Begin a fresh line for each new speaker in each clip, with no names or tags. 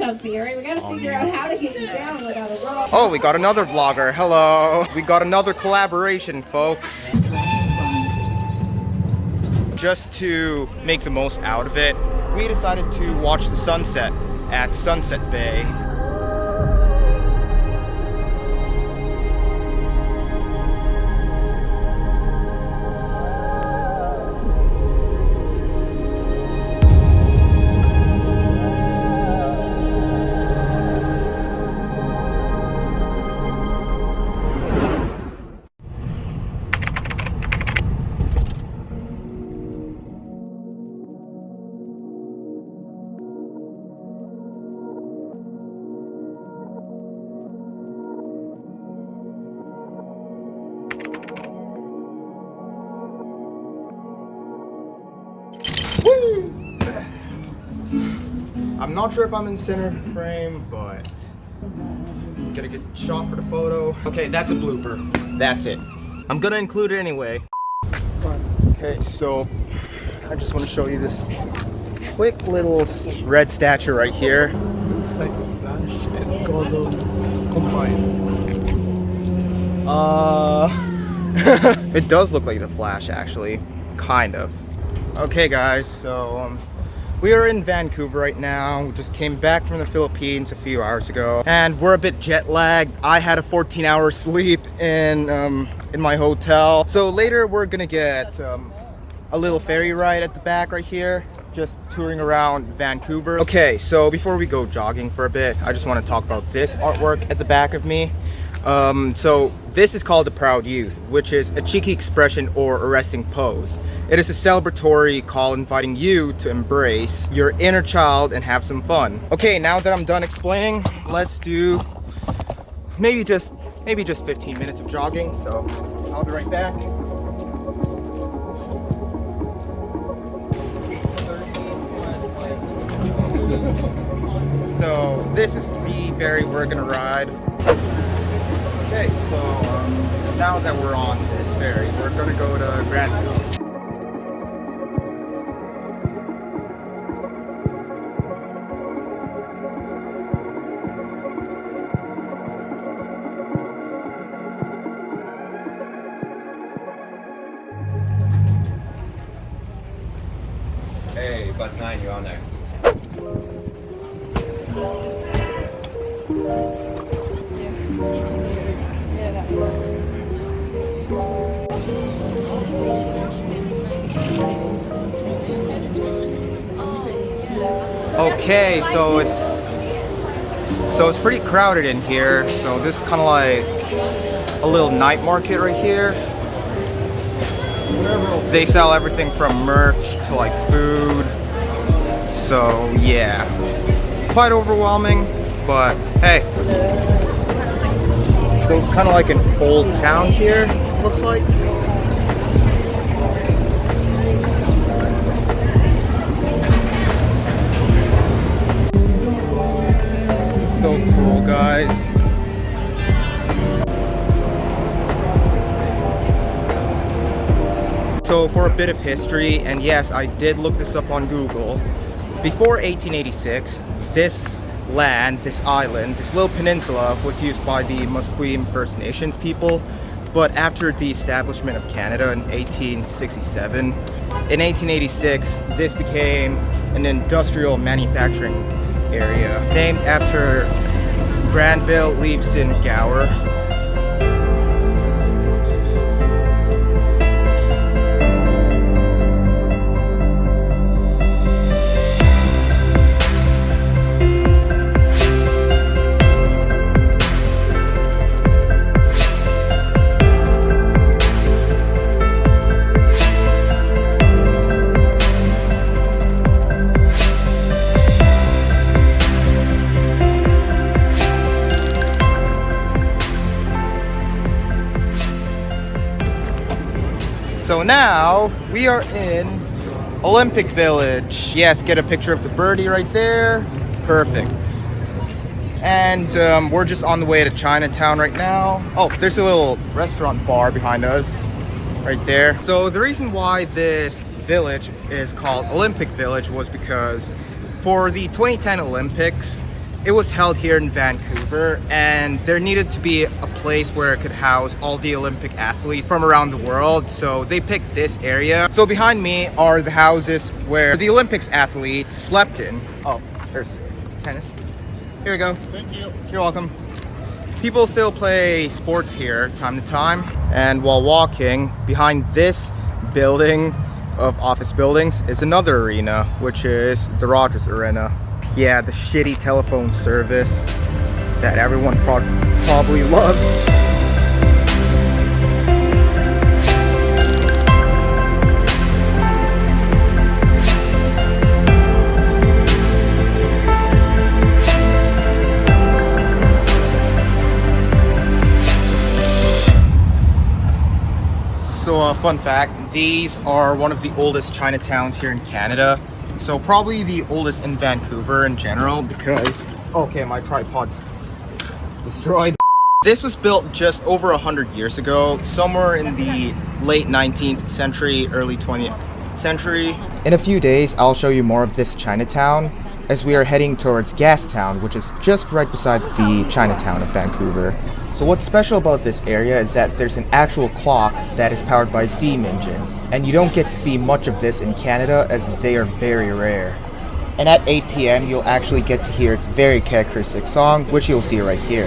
up here. We gotta figure out how to get you down without a rope.
Oh, we got another vlogger. Hello. We got another collaboration, folks. Just to make the most out of it, we decided to watch the sunset at Sunset Bay. I'm not sure if I'm in center frame, but I'm gonna get shot for the photo. Okay, that's a blooper. That's it. I'm gonna include it anyway. Okay, so I just want to show you this quick little red statue right here.
Looks like Flash and Gordon combined.
It does look like the Flash, actually. Kind of. Okay, guys, so we are in Vancouver right now. We just came back from the Philippines a few hours ago, and we're a bit jet lagged. I had a 14-hour sleep in my hotel. So later we're gonna get a little ferry ride at the back right here, just touring around Vancouver. Okay, so before we go jogging for a bit, I just want to talk about this artwork at the back of me. So this is called the Proud Youth, which is a cheeky expression or a resting pose. It is a celebratory call inviting you to embrace your inner child and have some fun. Okay, now that I'm done explaining, let's do maybe just 15 minutes of jogging. So I'll be right back. So this is the ferry we're gonna ride. Okay, so now that we're on this ferry, we're gonna go to Granville.
Hey, bus 9, you're on there.
Okay, so it's pretty crowded in here. So this is kind of like a little night market right here. They sell everything from merch to like food. So yeah, quite overwhelming, but hey. So it's kind of like an old town here, looks like. This is so cool, guys. So for a bit of history, and yes, I did look this up on Google. Before 1886, this land, this island, this little peninsula was used by the Musqueam First Nations people. But after the establishment of Canada in 1867, in 1886, this became an industrial manufacturing area named after Granville Island Gower. So now we are in Olympic Village. Yes, get a picture of the birdie right there. Perfect. And we're just on the way to Chinatown right now. Oh, there's a little restaurant bar behind us right there. So the reason why this village is called Olympic Village was because for the 2010 Olympics, it was held here in Vancouver, and there needed to be a place where it could house all the Olympic athletes from around the world, so they picked this area. So behind me are the houses where the Olympics athletes slept in. Oh, there's tennis. Here we go.
Thank you.
You're welcome. People still play sports here time to time, and while walking behind this building of office buildings is another arena, which is the Rogers Arena. Yeah, the shitty telephone service that everyone probably loves. So fun fact, these are one of the oldest Chinatowns here in Canada. So probably the oldest in Vancouver in general because, okay, my tripod's destroyed. This was built just over 100 years ago, somewhere in the late 19th century, early 20th century. In a few days, I'll show you more of this Chinatown as we are heading towards Gastown, which is just right beside the Chinatown of Vancouver. So what's special about this area is that there's an actual clock that is powered by a steam engine, and you don't get to see much of this in Canada as they are very rare. And at 8 p.m. you'll actually get to hear its very characteristic song, which you'll see right here.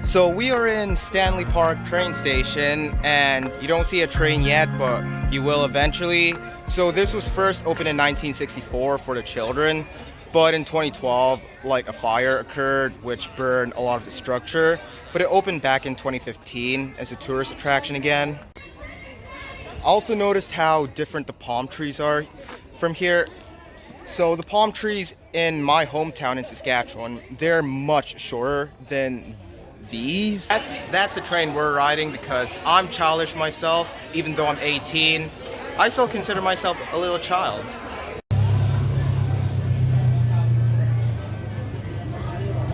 So we are in Stanley Park train station, and you don't see a train yet, but you will eventually. So this was first opened in 1964 for the children, but in 2012, like a fire occurred which burned a lot of the structure, but it opened back in 2015 as a tourist attraction again. I also noticed how different the palm trees are from here. So the palm trees in my hometown in Saskatchewan, they're much shorter than these. That's the train we're riding because I'm childish myself. Even though I'm 18, I still consider myself a little child.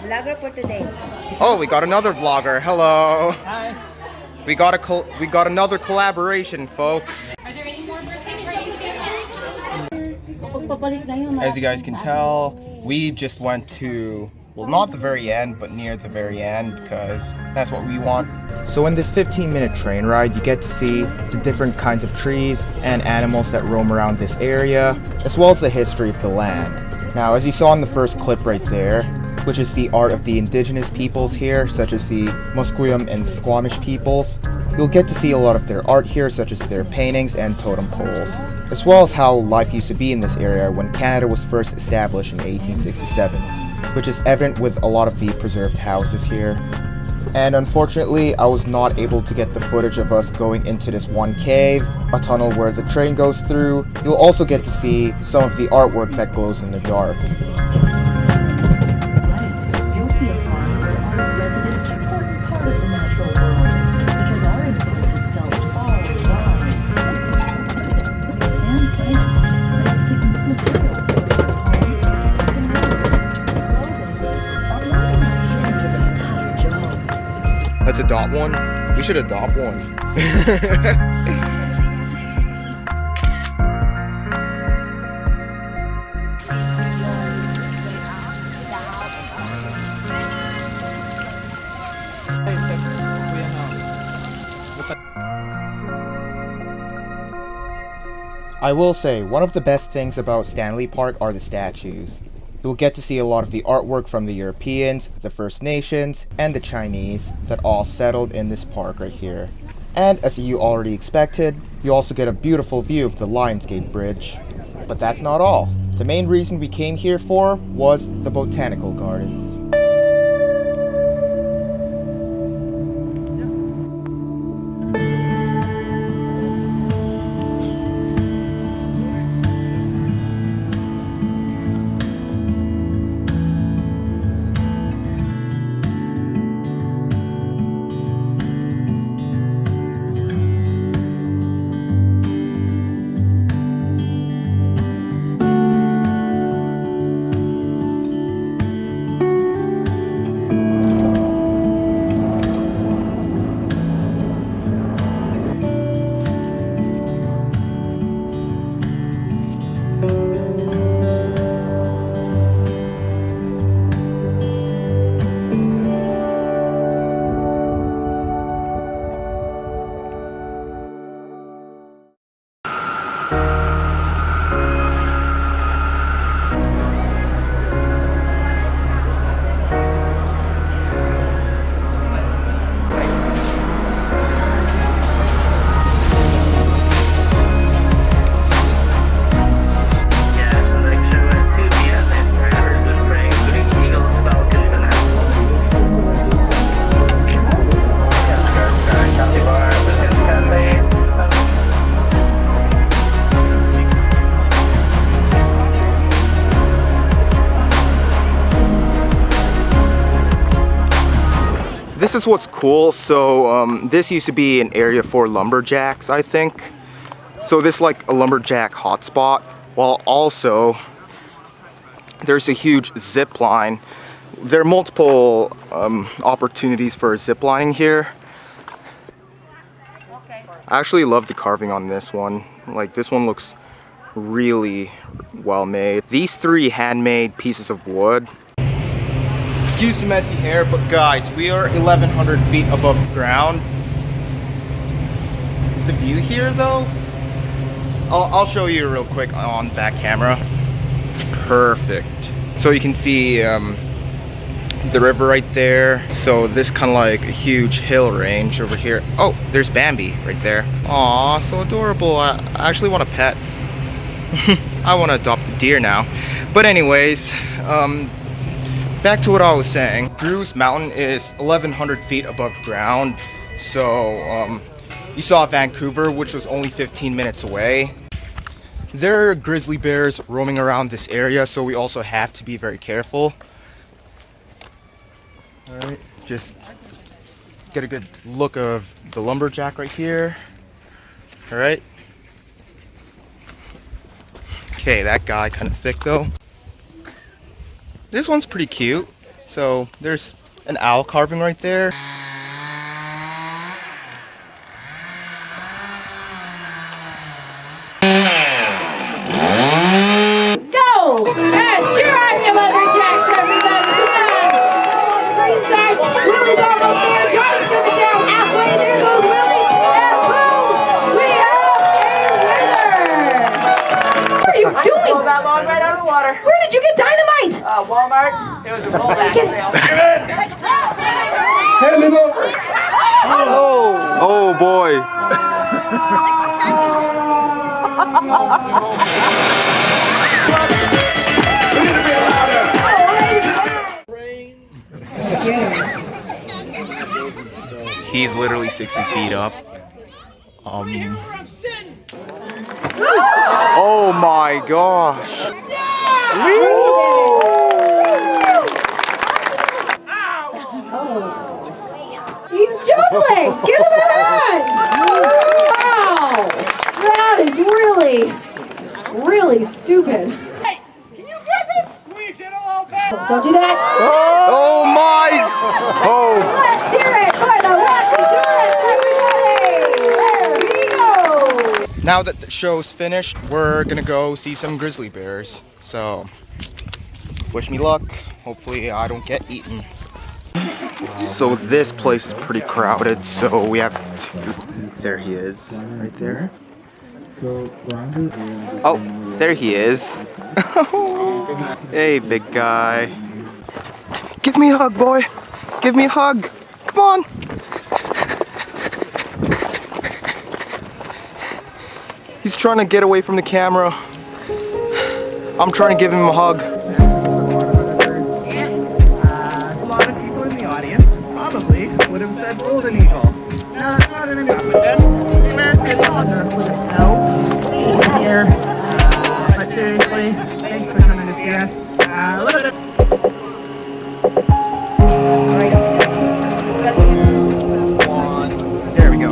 Vlogger for today.
Oh, we got another vlogger. Hello.
Hi.
We got another collaboration, folks.
Are there any more birthday parties?
As you guys can tell, we just went to, well, not the very end, but near the very end, because that's what we want. So in this 15-minute train ride, you get to see the different kinds of trees and animals that roam around this area, as well as the history of the land. Now, as you saw in the first clip right there, which is the art of the indigenous peoples here, such as the Musqueam and Squamish peoples, you'll get to see a lot of their art here, such as their paintings and totem poles, as well as how life used to be in this area when Canada was first established in 1867, which is evident with a lot of the preserved houses here. And unfortunately, I was not able to get the footage of us going into this one cave, a tunnel where the train goes through. You'll also get to see some of the artwork that glows in the dark. Let's adopt one. We should adopt one. I will say, one of the best things about Stanley Park are the statues. You'll get to see a lot of the artwork from the Europeans, the First Nations, and the Chinese that all settled in this park right here. And as you already expected, you also get a beautiful view of the Lionsgate Bridge. But that's not all. The main reason we came here for was the Botanical Gardens. This is what's cool. So this used to be an area for lumberjacks, I think. So this is like a lumberjack hotspot. While also there's a huge zip line. There are multiple opportunities for zip lining here. I actually love the carving on this one. Like, this one looks really well made. These 3 handmade pieces of wood. Excuse the messy hair, but guys, we are 1,100 feet above ground. The view here though, I'll show you real quick on that camera. Perfect. So you can see the river right there. So this kind of like a huge hill range over here. Oh, there's Bambi right there. Aw, so adorable. I actually want a pet. I want to adopt a deer now. But anyways, back to what I was saying. Grouse Mountain is 1,100 feet above ground. So you saw Vancouver, which was only 15 minutes away. There are grizzly bears roaming around this area, so we also have to be very careful. Alright, just get a good look of the lumberjack right here. Alright. Okay, that guy kind of thick though. This one's pretty cute. So there's an owl carving right there.
Go! And cheer on you lumberjacks, everybody! Come on! Green side, Willie's almost there. Johnny's coming down halfway. There goes Willie, and boom! We have a winner! What are you doing?
Pull that log right out of the water.
Where did you get dynamite?
Walmart. There was a rollback sale.
Hand it over.
Oh boy. He's literally 60 feet up. Oh my gosh.
He's juggling! Give him a hand! Wow! That is really stupid.
Hey, can you guys squeeze it a little bit?
Don't do that.
Oh my. Oh.
Let's hear it for the lucky tourist, everybody! There we go!
Now that the show's finished, we're gonna go see some grizzly bears. So, wish me luck. Hopefully I don't get eaten. So this place is pretty crowded, so we have to... There he is, right there. Oh, there he is. Hey, big guy. Give me a hug, boy. Give me a hug. Come on. He's trying to get away from the camera. I'm trying to give him a hug.
A lot of people in the audience probably would have said golden eagle. No, it's not an American. The American eagle with snow here. But seriously, thanks for coming to see us. Look at it.
There we go.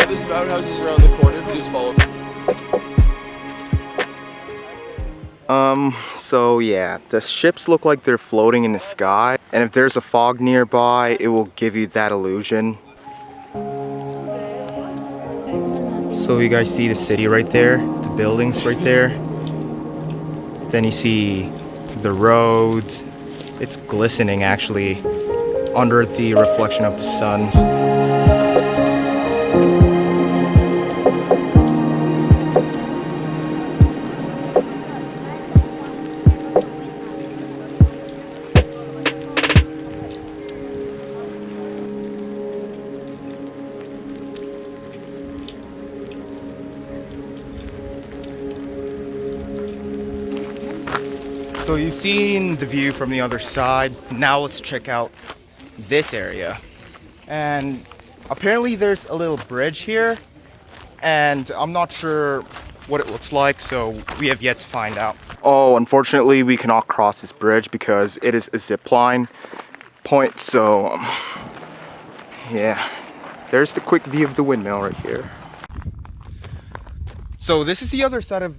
There's outhouses around the corner if you just follow.
So yeah, the ships look like they're floating in the sky, and if there's a fog nearby, it will give you that illusion. So you guys see the city right there, the buildings right there. Then you see the roads. It's glistening actually under the reflection of the sun. So you've seen the view from the other side. Now let's check out this area. And apparently there's a little bridge here, and I'm not sure what it looks like, so we have yet to find out. Oh, unfortunately we cannot cross this bridge because it is a zip line point, so yeah. There's the quick view of the windmill right here. So this is the other side of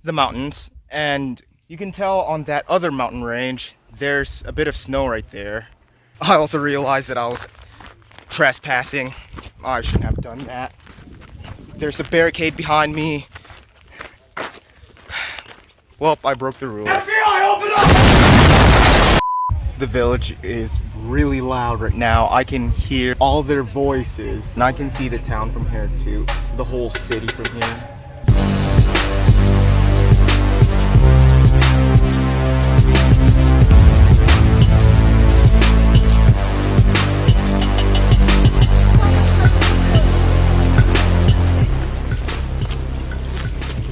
the mountains, and you can tell on that other mountain range, there's a bit of snow right there. I also realized that I was trespassing. I shouldn't have done that. There's a barricade behind me. Well, I broke the rules.
FBI, open up!
The village is really loud right now. I can hear all their voices, and I can see the town from here too. The whole city from here.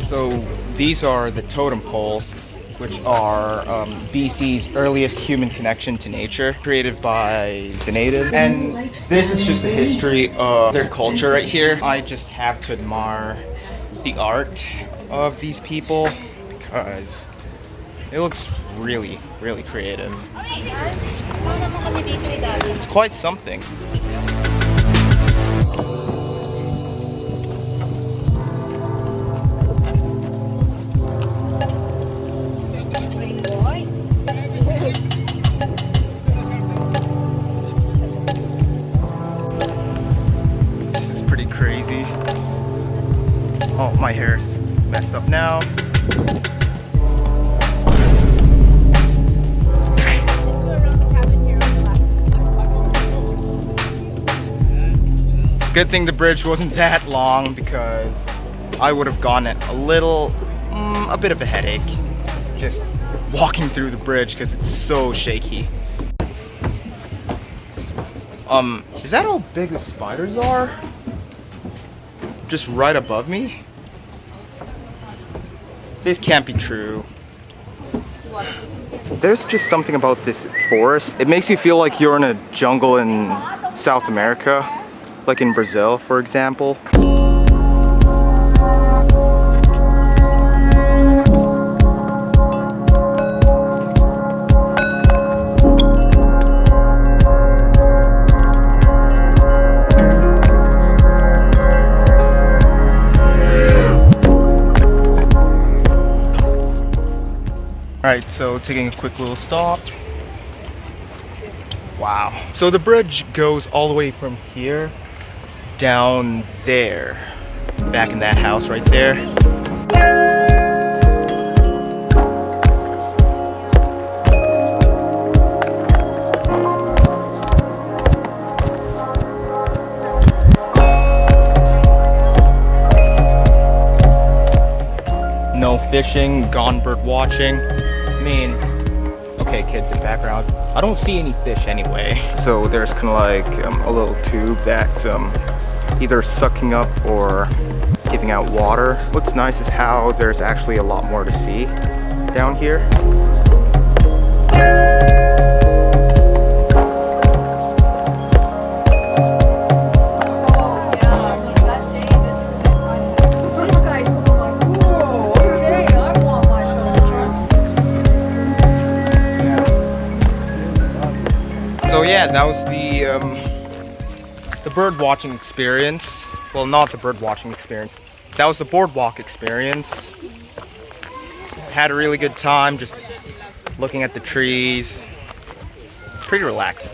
So these are the totem poles, which are BC's earliest human connection to nature, created by the natives. And this is just the history of their culture right here. I just have to admire the art of these people because it looks really, really creative. It's quite something. Crazy. Oh, my hair's messed up now. Good thing the bridge wasn't that long because I would have gotten a bit of a headache just walking through the bridge because it's so shaky. Is that how big the spiders are? Just right above me? This can't be true. There's just something about this forest. It makes you feel like you're in a jungle in South America, like in Brazil, for example. Alright, so taking a quick little stop. Wow. So the bridge goes all the way from here down there. back in that house right there. No fishing, gone bird watching. I mean, okay, kids in background. I don't see any fish anyway. So there's kind of like a little tube that's either sucking up or giving out water. What's nice is how there's actually a lot more to see down here. So yeah, that was the bird watching experience. Well, not the bird watching experience. That was the boardwalk experience. Had a really good time just looking at the trees. It's pretty relaxing.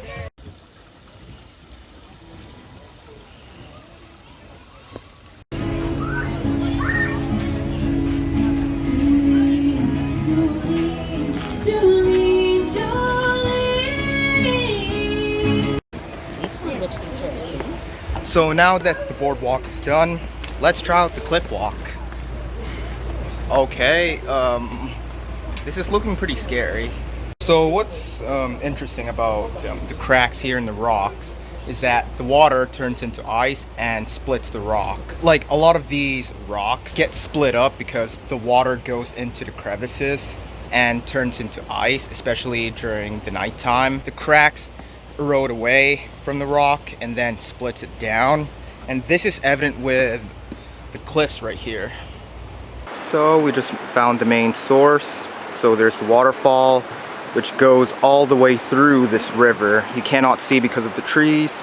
So now that the boardwalk is done, let's try out the cliff walk. Okay, this is looking pretty scary. So what's interesting about the cracks here in the rocks is that the water turns into ice and splits the rock. Like a lot of these rocks get split up because the water goes into the crevices and turns into ice, especially during the nighttime. The cracks erode away from the rock and then splits it down, and this is evident with the cliffs right here. So we just found the main source. So there's the waterfall which goes all the way through this river. You cannot see because of the trees.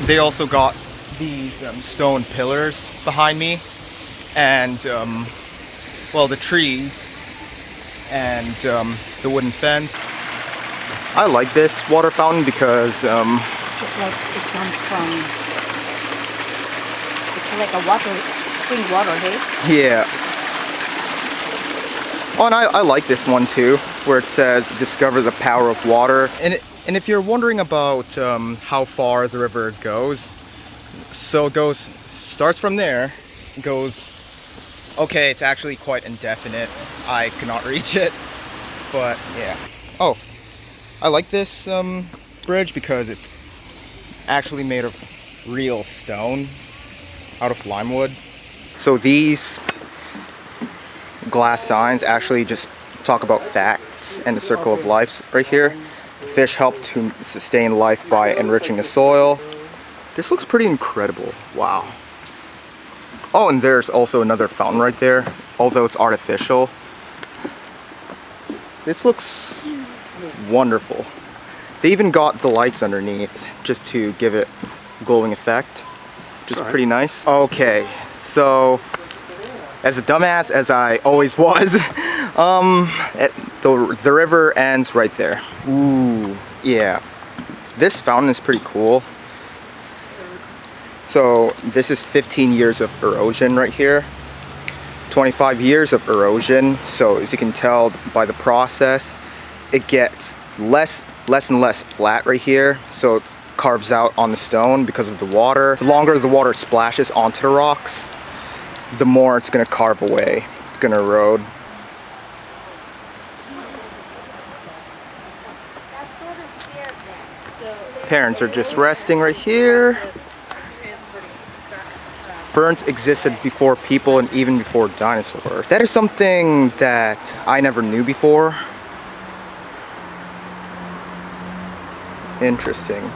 They also got these stone pillars behind me, and well, the trees and the wooden fence. I like this water fountain because
It's like it comes from. It's like a water, spring water, hey?
yeah. Oh, and I like this one too, where it says "Discover the power of water." And if you're wondering about how far the river goes, so it starts from there, goes, okay, it's actually quite indefinite. I cannot reach it, but yeah. Oh, I like this bridge because it's actually made of real stone out of lime wood. So these glass signs actually just talk about facts and the circle of life right here. Fish help to sustain life by enriching the soil. This looks pretty incredible. Wow. Oh, and there's also another fountain right there, although it's artificial. This looks wonderful. They even got the lights underneath just to give it a glowing effect, which is pretty nice. Okay, so as a dumbass as I always was, the river ends right there. Ooh, yeah. This fountain is pretty cool. So this is 15 years of erosion right here. 25 years of erosion. So as you can tell by the process, it gets less and less flat right here. So it carves out on the stone because of the water. The longer the water splashes onto the rocks, the more it's gonna carve away. It's gonna erode. Parents are just resting right here. Ferns existed before people and even before dinosaurs. That is something that I never knew before. Interesting.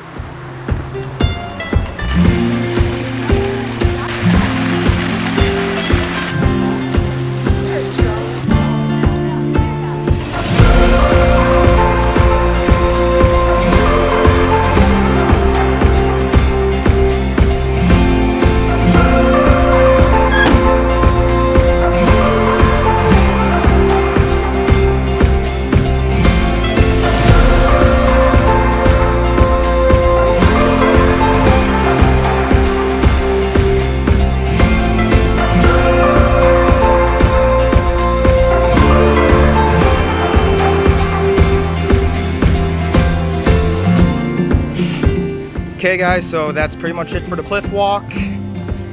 Okay guys, so that's pretty much it for the cliff walk.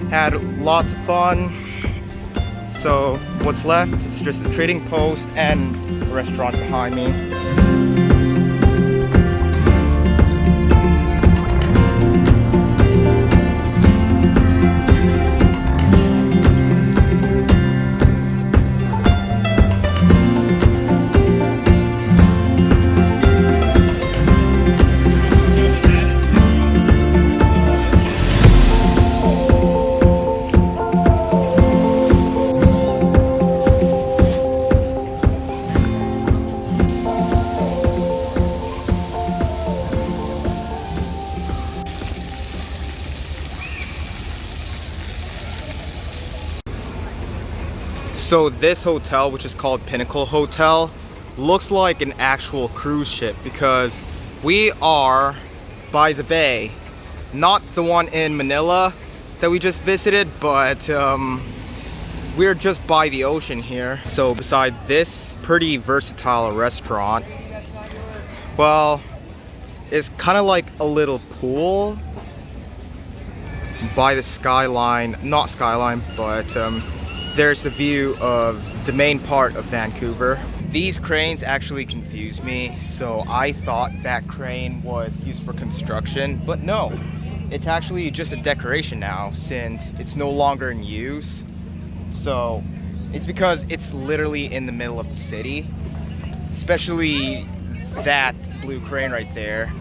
Had lots of fun. So what's left is just the trading post and the restaurant behind me. So this hotel, which is called Pinnacle Hotel, looks like an actual cruise ship because we are by the bay. Not the one in Manila that we just visited, but we're just by the ocean here. So beside this pretty versatile restaurant, well, it's kind of like a little pool by the skyline, not skyline, but there's the view of the main part of Vancouver. These cranes actually confused me, so I thought that crane was used for construction, but no, it's actually just a decoration now since it's no longer in use. So it's because it's literally in the middle of the city, especially that blue crane right there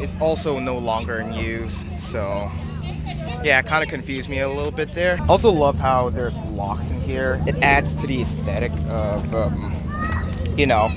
is also no longer in use. So yeah, it kind of confused me a little bit there. Also love how there's locks in here. It adds to the aesthetic of, you know,